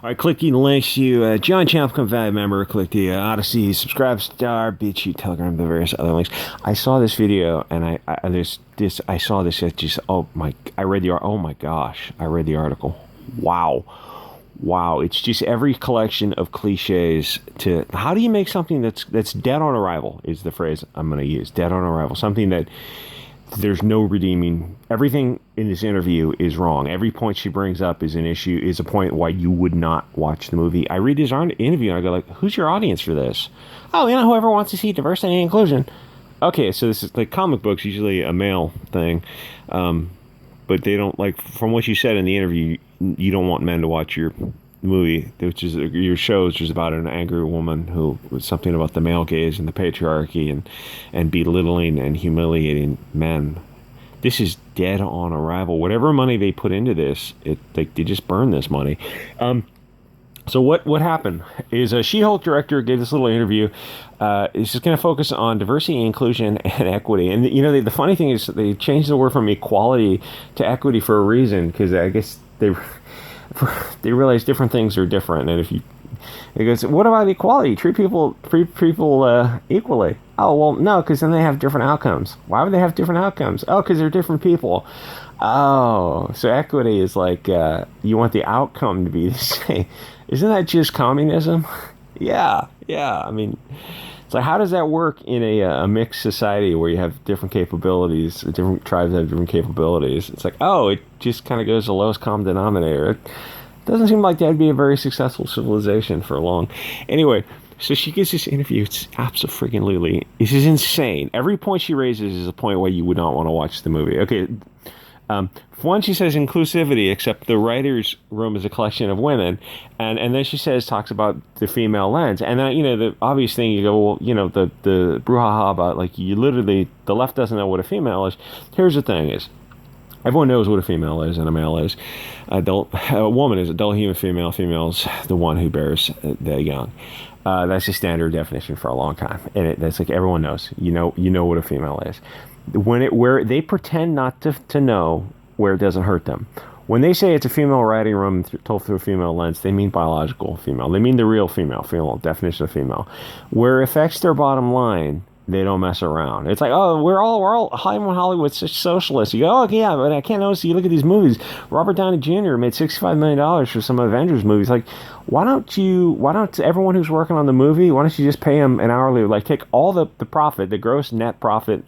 All right, click the links to John Champ, become a value member. Click the Odyssey, subscribe, star, Bit Chute, Telegram, the various other links. I saw this video, and I saw this. It just I read the oh my gosh, I read the article. Wow, it's just every collection of cliches to how do you make something that's dead on arrival is the phrase I'm going to use. Dead on arrival, something that there's no redeeming. Everything in this interview is wrong. Every point she brings up is an issue, is a point why you would not watch the movie. I read this interview and I go like, who's your audience for this? Oh, whoever wants to see diversity and inclusion. Okay, so this is like comic books, usually a male thing. But they don't, like, from what you said in the interview, you don't want men to watch your movie, which is your show, which is about an angry woman who was something about the male gaze and the patriarchy and belittling and humiliating men. This is dead on arrival. Whatever money they put into this, they just burn this money. So what happened is a She-Hulk director gave this little interview. It's just going to focus on diversity, inclusion, and equity. And the funny thing is they changed the word from equality to equity for a reason, because I guess they realize different things are different. And it goes, what about equality? Treat people equally. Oh, well, no, because then they have different outcomes. Why would they have different outcomes? Oh, because they're different people. Oh, so equity is like you want the outcome to be the same. Isn't that just communism? Yeah. I mean, so how does that work in a mixed society where you have different capabilities, different tribes have different capabilities? It's like, oh, it just kind of goes to lowest common denominator. It doesn't seem like that'd be a very successful civilization for long. Anyway, so she gives this interview. It's absolutely, this is insane. Every point she raises is a point where you would not want to watch the movie. Okay. For one, she says inclusivity, except the writer's room is a collection of women, and then she talks about the female lens, and then, the obvious thing, you go, well, the brouhaha about, like, you literally, the left doesn't know what a female is. Here's the thing is, everyone knows what a female is and a male is. A woman is adult human female. Female's the one who bears the young. That's the standard definition for a long time, and that's like everyone knows. You know what a female is. Where they pretend not to know where it doesn't hurt them. When they say it's a female writing room told through a female lens, they mean biological female. They mean the real female definition of female. Where it affects their bottom line, they don't mess around. It's like, oh, we're all Hollywood's such socialists. You go, oh yeah, but I can't notice. You look at these movies. Robert Downey Jr. made $65 million for some Avengers movies. Like, why don't everyone who's working on the movie, why don't you just pay him an hourly, like take all the profit, the net profit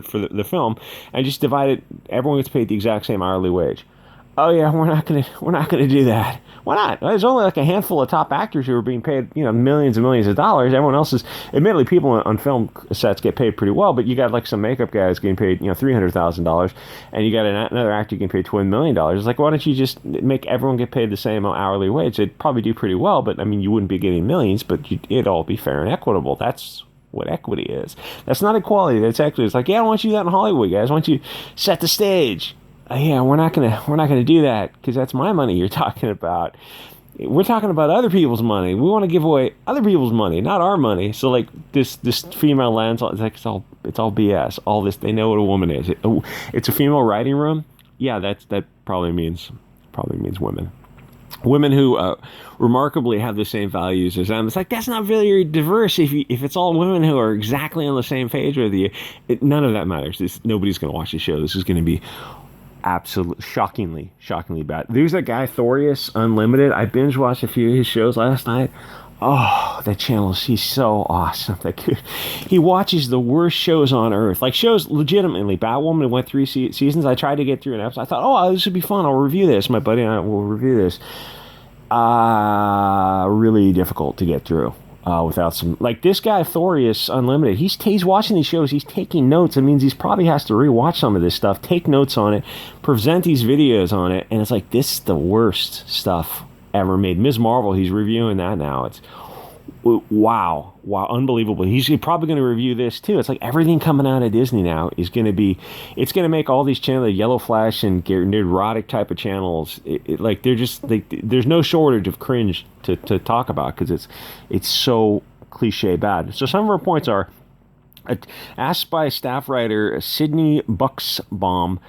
for the film, and just divide it. Everyone gets paid the exact same hourly wage. Oh yeah, we're not gonna do that. Why not? There's only like a handful of top actors who are being paid, millions and millions of dollars. Everyone else is, admittedly, people on film sets get paid pretty well, but you got like some makeup guys getting paid, $300,000, and you got another actor getting paid $20 million. It's like, why don't you just make everyone get paid the same hourly wage? They'd probably do pretty well, but I mean, you wouldn't be getting millions, but it'd all be fair and equitable. That's what equity is. That's not equality. That's equity. It's like, yeah, I want you to do that in Hollywood, guys. I want you to set the stage. Yeah, we're not gonna do that because that's my money you're talking about. We're talking about other people's money. We want to give away other people's money, not our money. So like this female lens, it's like it's all BS. All this, they know what a woman is. It's a female writing room. Yeah, that probably means women. Women who remarkably have the same values as them. It's like, that's not very diverse if it's all women who are exactly on the same page with you. None of that matters. Nobody's going to watch the show. This is going to be absolutely shockingly bad. There's that guy Thorius Unlimited. I binge watched a few of his shows last night. Oh, that channel, he's so awesome. He watches the worst shows on earth, like shows legitimately. Batwoman went 3 seasons. I tried to get through an episode. I thought, oh, this would be fun. I'll review this. My buddy and I will review this. Really difficult to get through. Without some, like this guy Thorius Unlimited, he's watching these shows, he's taking notes. It means he's probably has to rewatch some of this stuff, take notes on it, present these videos on it, and it's like, this is the worst stuff ever made. Ms. Marvel, he's reviewing that now. It's wow, unbelievable. He's probably going to review this too. It's like everything coming out of Disney now is going to be, it's going to make all these channels, Yellow Flash and neurotic type of channels, like they're just, there's no shortage of cringe to talk about because it's so cliche bad. So some of our points are, asked by staff writer Sydney Buxbaum,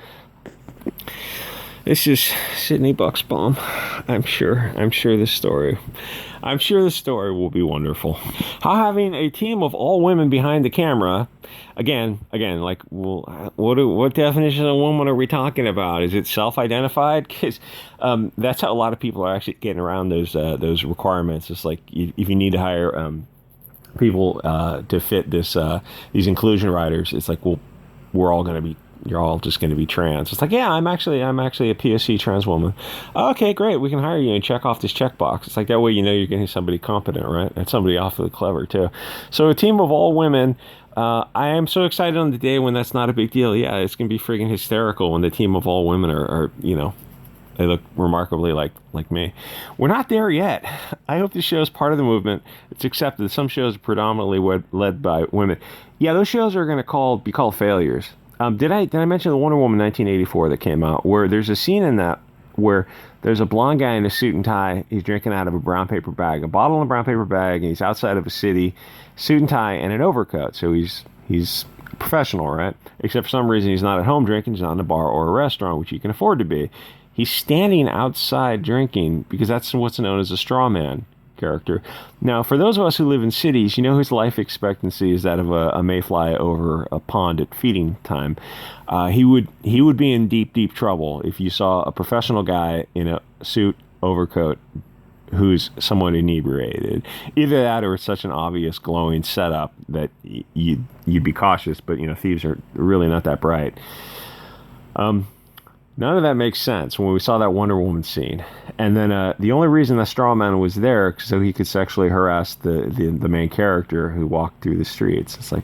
This is Sydney Bucksbaum. I'm sure this story will be wonderful. How having a team of all women behind the camera, again, like, well, what definition of woman are we talking about? Is it self-identified? Because that's how a lot of people are actually getting around those requirements. It's like if you need to hire people to fit these inclusion riders, it's like, well, you're all just going to be trans. It's like, yeah, I'm actually a POC trans woman. Okay, great. We can hire you and check off this checkbox. It's like, that way you know you're getting somebody competent, right? And somebody awfully clever, too. So a team of all women. I am so excited on the day when that's not a big deal. Yeah, it's going to be friggin' hysterical when the team of all women are they look remarkably like me. We're not there yet. I hope this show is part of the movement. It's accepted. Some shows are predominantly led by women. Yeah, those shows are going to be called failures. Did I mention the Wonder Woman 1984 that came out, where there's a scene in that where there's a blonde guy in a suit and tie. He's drinking out of a brown paper bag, a bottle in a brown paper bag, and he's outside of a city, suit and tie and an overcoat. So he's a professional, right? Except for some reason he's not at home drinking. He's not in a bar or a restaurant, which he can afford to be. He's standing outside drinking because that's what's known as a straw man character. Now, for those of us who live in cities, you know his life expectancy is that of a mayfly over a pond at feeding time. He would be in deep trouble if you saw a professional guy in a suit, overcoat, who's somewhat inebriated. Either that or it's such an obvious glowing setup that you'd be cautious, but thieves are really not that bright. None of that makes sense when we saw that Wonder Woman scene. And then the only reason the straw man was there so he could sexually harass the main character who walked through the streets. It's like,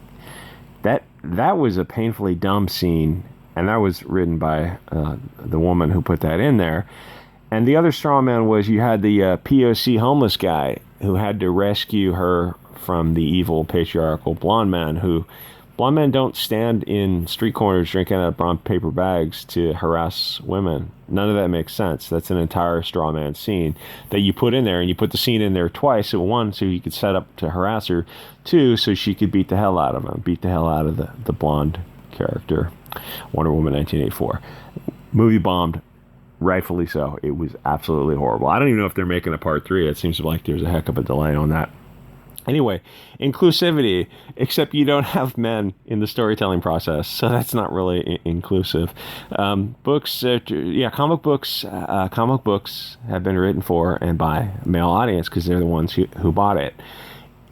that was a painfully dumb scene, and that was written by the woman who put that in there. And the other straw man was you had the POC homeless guy who had to rescue her from the evil patriarchal blonde man who... Blonde men don't stand in street corners drinking out of brown paper bags to harass women. None of that makes sense. That's an entire straw man scene that you put in there, and you put the scene in there twice. So one, so you could set up to harass her. Two, so she could beat the hell out of him, beat the hell out of the blonde character. Wonder Woman 1984. Movie bombed, rightfully so. It was absolutely horrible. I don't even know if they're making a part 3. It seems like there's a heck of a delay on that. Anyway, inclusivity, except you don't have men in the storytelling process, so that's not really inclusive. Comic books have been written for and by a male audience because they're the ones who bought it.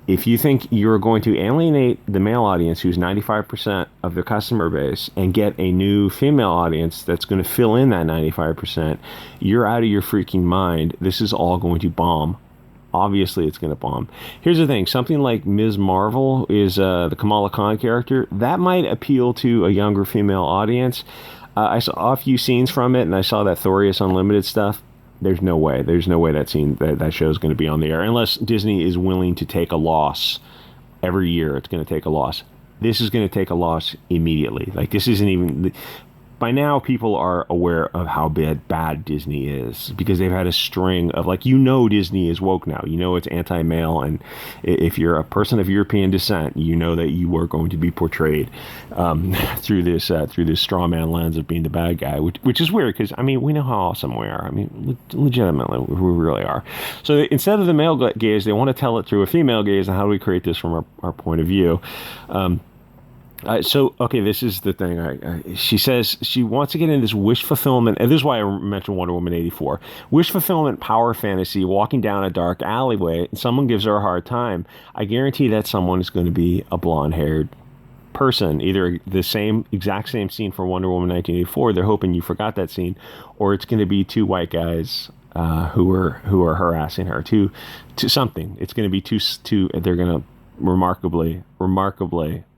If you think you're going to alienate the male audience, who's 95% of the customer base, and get a new female audience that's going to fill in that 95%, you're out of your freaking mind. This is all going to bomb. Obviously, it's going to bomb. Here's the thing. Something like Ms. Marvel is the Kamala Khan character. That might appeal to a younger female audience. I saw a few scenes from it, and I saw that Thorius Unlimited stuff. There's no way that show is going to be on the air unless Disney is willing to take a loss. Every year, it's going to take a loss. This is going to take a loss immediately. Like, this isn't even... By now, people are aware of how bad Disney is because they've had a string of, Disney is woke now. It's anti-male, and if you're a person of European descent, you know that you are going to be portrayed through this straw man lens of being the bad guy, which is weird because, we know how awesome we are. Legitimately, we really are. So instead of the male gaze, they want to tell it through a female gaze, and how do we create this from our point of view? This is the thing. She says she wants to get into this wish fulfillment, and this is why I mentioned Wonder Woman 84. Wish fulfillment power fantasy, walking down a dark alleyway, and someone gives her a hard time. I guarantee that someone is going to be a blonde-haired person, either the exact same scene for Wonder Woman 1984. They're hoping you forgot that scene, or it's going to be two white guys who are harassing her. To something. It's going to be two. They're going to. Remarkably,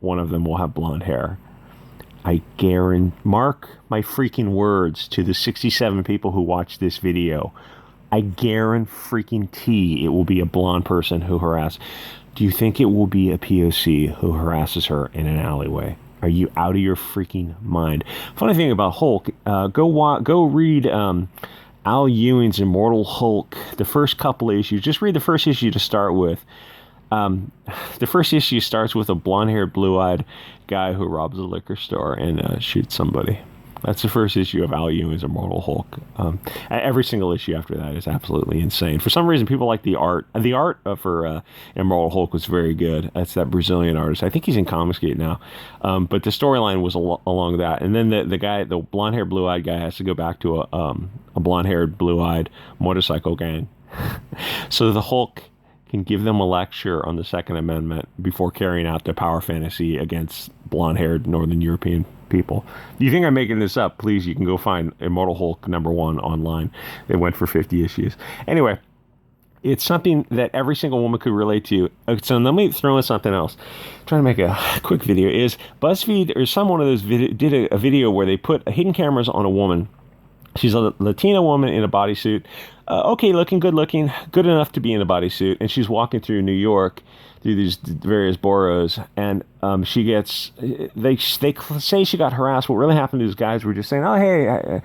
one of them will have blonde hair. I guarantee, mark my freaking words to the 67 people who watch this video. I guarantee it will be a blonde person who harasses. Do you think it will be a POC who harasses her in an alleyway? Are you out of your freaking mind? Funny thing about Hulk, go read Al Ewing's Immortal Hulk, the first couple of issues. Just read the first issue to start with. The first issue starts with a blonde-haired, blue-eyed guy who robs a liquor store and shoots somebody. That's the first issue of Al Ewing's Immortal Hulk. Every single issue after that is absolutely insane. For some reason, people like the art. The art for Immortal Hulk was very good. That's that Brazilian artist. I think he's in Comicsgate now. But the storyline was along that. And then the guy, the blonde-haired, blue-eyed guy, has to go back to a blonde-haired, blue-eyed motorcycle gang. So the Hulk can give them a lecture on the Second Amendment before carrying out their power fantasy against blonde-haired Northern European people. Do you think I'm making this up? Please, you can go find Immortal Hulk #1 online. It went for 50 issues. Anyway, it's something that every single woman could relate to. So let me throw in something else. I'm trying to make a quick video. Is BuzzFeed or some one of those did a video where they put hidden cameras on a woman. She's a Latina woman in a bodysuit. Okay looking, good enough to be in a bodysuit. And she's walking through New York, through these various boroughs. And she gets, they say she got harassed. What really happened to these guys were just saying, oh, hey,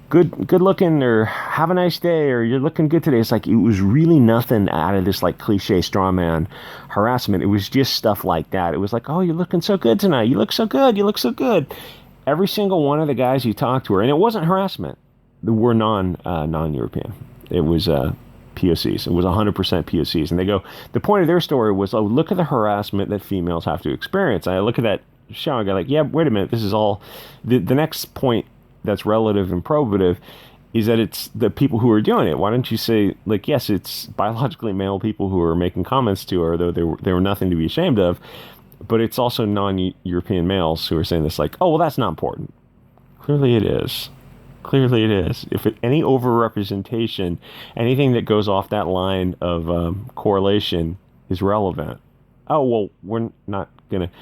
good looking, or have a nice day, or you're looking good today. It's like, it was really nothing out of this like cliche straw man harassment. It was just stuff like that. It was like, oh, you're looking so good tonight. You look so good. Every single one of the guys you talked to her, and it wasn't harassment. Were non-European. It was POCs. It was 100% POCs. And they go, the point of their story was, oh, look at the harassment that females have to experience. I look at that show and I go like, yeah, wait a minute. This is all, the next point that's relative and probative is that it's the people who are doing it. Why don't you say, like, yes, it's biologically male people who are making comments to her, though they were nothing to be ashamed of, but it's also non-European males who are saying this like, oh, well, that's not important. Clearly it is. If any overrepresentation, anything that goes off that line of correlation is relevant. Oh, well, we're not going to...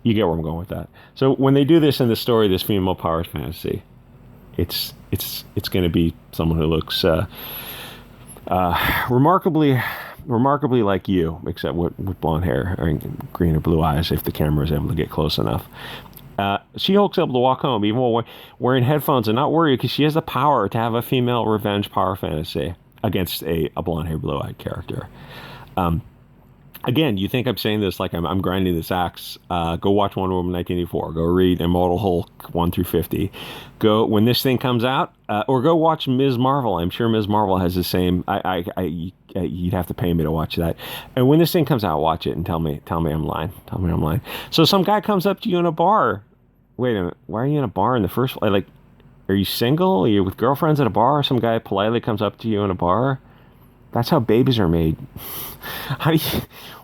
You get where I'm going with that. So when they do this in the story, this female power fantasy, it's going to be someone who looks remarkably like you, except with blonde hair or green or blue eyes, if the camera is able to get close enough. She-Hulk's able to walk home even while wearing headphones and not worried because she has the power to have a female revenge power fantasy against a blonde-haired, blue-eyed character. Again, you think I'm saying this like I'm grinding this axe. Go watch Wonder Woman 1984. Go read Immortal Hulk 1 through 50. Go when this thing comes out, or go watch Ms. Marvel. I'm sure Ms. Marvel has the same. You'd have to pay me to watch that. And when this thing comes out, watch it and tell me I'm lying. Tell me I'm lying. So some guy comes up to you in a bar. Wait a minute. Why are you in a bar in the first place? Like, are you single? Are you with girlfriends at a bar? Some guy politely comes up to you in a bar. That's how babies are made.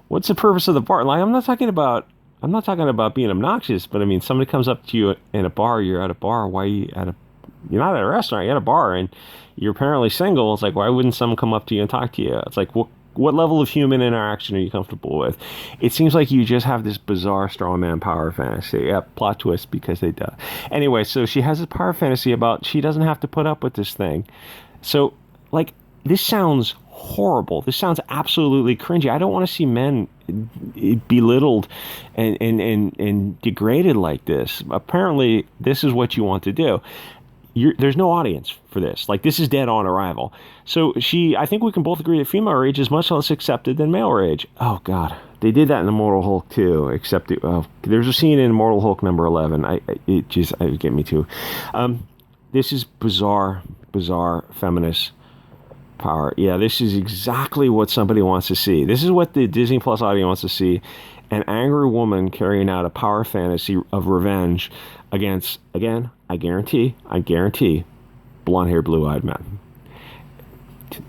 What's the purpose of the bar? Like, I'm not talking about being obnoxious, but I mean, somebody comes up to you in a bar. You're at a bar. Why are you you're not at a restaurant. You're at a bar, and you're apparently single. It's like, why wouldn't someone come up to you and talk to you? It's like, what level of human interaction are you comfortable with? It seems like you just have this bizarre strawman power fantasy. Yeah, plot twist because they do. Anyway, so she has this power fantasy about she doesn't have to put up with this thing. So, like, this sounds horrible. This sounds absolutely cringy. I don't want to see men belittled and degraded like this. Apparently, this is what you want to do. There's no audience for this. Like, this is dead on arrival. So I think we can both agree that female rage is much less accepted than male rage. Oh, God. They did that in Immortal Hulk, too, except there's a scene in Immortal Hulk #11. It get me, too. This is bizarre feminist power. Yeah, this is exactly what somebody wants to see. This is what the Disney Plus audience wants to see. An angry woman carrying out a power fantasy of revenge against, again, I guarantee, blonde-haired, blue-eyed men.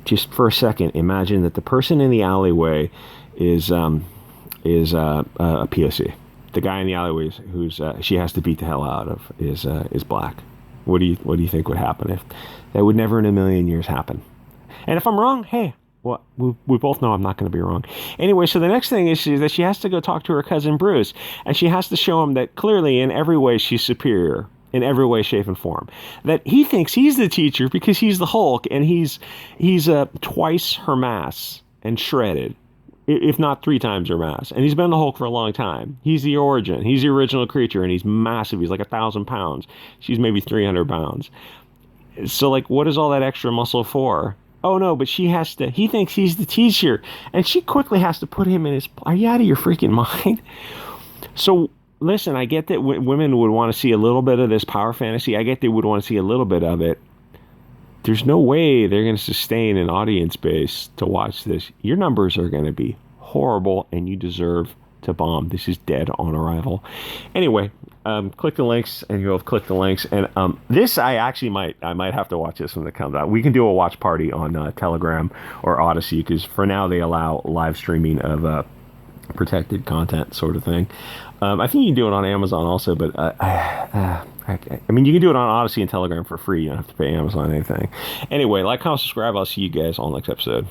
Just for a second, imagine that the person in the alleyway is a POC. The guy in the alleyway who's she has to beat the hell out of is black. What do you think would happen? If that would never in a million years happen? And if I'm wrong, hey, well, we both know I'm not going to be wrong. Anyway, so the next thing is that she has to go talk to her cousin Bruce, and she has to show him that clearly in every way she's superior, in every way, shape, and form. That he thinks he's the teacher because he's the Hulk, and he's twice her mass and shredded, if not 3 times her mass. And he's been the Hulk for a long time. He's the origin. He's the original creature, and he's massive. He's like 1,000 pounds. She's maybe 300 pounds. So, like, what is all that extra muscle for? Oh, no, but he thinks he's the teacher, and she quickly has to put him in his, are you out of your freaking mind? So listen, I get that women would want to see a little bit of this power fantasy. I get they would want to see a little bit of it. There's no way they're going to sustain an audience base to watch this. Your numbers are going to be horrible, and you deserve to bomb. This is dead on arrival. Anyway, click the links, and you'll have clicked the links. And this, I might have to watch this when it comes out. We can do a watch party on Telegram or Odyssey, because for now they allow live streaming of protected content, sort of thing. I think you can do it on Amazon also, but I mean, you can do it on Odyssey and Telegram for free. You don't have to pay Amazon anything. Anyway, like, comment, subscribe. I'll see you guys on the next episode.